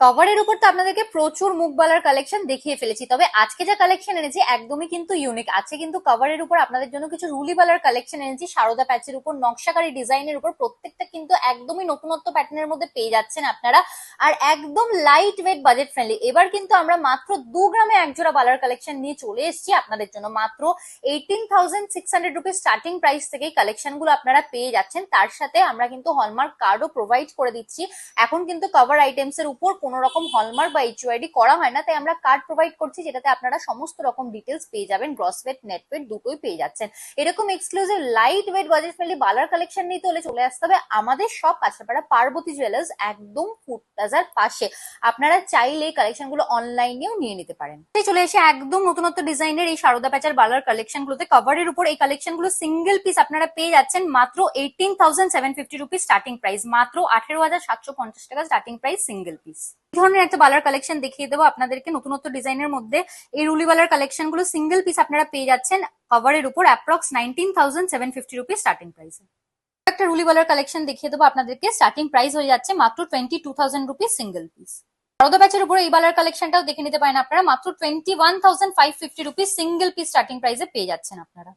কভারের উপর তো আপনাদেরকে প্রচুর মুখবালার কালেকশন দেখিয়ে ফেলেছি, তবে আজকে যা কালেকশন এনেছি একদমই কিন্তু ইউনিক আছে। কিন্তু কভারের উপর আপনাদের জন্য কিছু রুলিবালার কালেকশন এনেছি, সারদা প্যাচের উপর, নকশাকারী ডিজাইনের উপর। প্রত্যেকটা কিন্তু একদমই নতুনত্ব প্যাটার্নের মধ্যে পেয়ে যাচ্ছেন আপনারা, আর একদম লাইট ওয়েট, বাজেট ফ্রেন্ডলি। এবার কিন্তু আমরা মাত্র 2 গ্রামে এক জোড়া বালার কালেকশন নিয়ে চলে এসেছি আপনাদের জন্য। মাত্র 18,600 রুপিস স্টার্টিং প্রাইস থেকেই কালেকশন গুলো আপনারা পেয়ে যাচ্ছেন। তার সাথে আমরা কিন্তু হলমার্ক কার্ডও প্রোভাইড করে দিচ্ছি। এখন কিন্তু কভার আইটেমস এর উপর কোনো রকম হলমার্ক বা এইচইউআইডি করা হয় না, তাই আমরা কার্ড প্রোভাইড করছি, যেটাতে আপনারা সমস্ত রকম ডিটেলস পেয়ে যাবেন। গ্রস ওয়েট, নেট ওয়েট দুটোই পেয়ে যাচ্ছেন। এরকম exclusive light weight budget friendly বালার কালেকশন নিতে হলে চলে আসতে হবে আমাদের সব কাঁচরাপাড়া পার্বতী জুয়েলার্স, একদম ফুড প্লাজার পাশে। আপনারা চাইলে এই কালেকশন গুলো অনলাইনেও নিয়ে নিতে পারেন। চলে এসে একদম নতুনত্ব ডিজাইনের এই সারদা প্যাচার বালার কালেকশন গুলোতে কভারের উপর এই কালেকশন গুলো সিঙ্গেল পিস আপনারা পেয়ে যাচ্ছেন মাত্র 18,750 রুপিস স্টার্টিং প্রাইস, মাত্র 18,750 টাকা স্টার্টিং প্রাইস সিঙ্গেল পিস। এই ধরনের একটা বালার কালেকশন দেখিয়ে দেবো আপনাদেরকে নতুনত্ব ডিজাইনের মধ্যে। এই রুলি বালার কালেকশন গুলো সিঙ্গেল পিস আপনারা পেয়ে যাচ্ছেন কভারের উপর অ্যাপ্রক্স 19,750 রুপিস স্টার্টিং প্রাইসে। একটা রুলি বালার কালেকশন দেখিয়ে দেবো আপনাদেরকে, স্টার্টিং প্রাইস হয়ে যাচ্ছে মাত্র 22,000 রুপিস সিঙ্গেল পিস। সারদা প্যাচের উপর এই বালার কালেকশনটাও দেখে নিতে পারেন আপনারা, মাত্র 21,550 রুপিস সিঙ্গেল পিস স্টার্টিং প্রাইসে পেয়ে যাচ্ছেন আপনারা।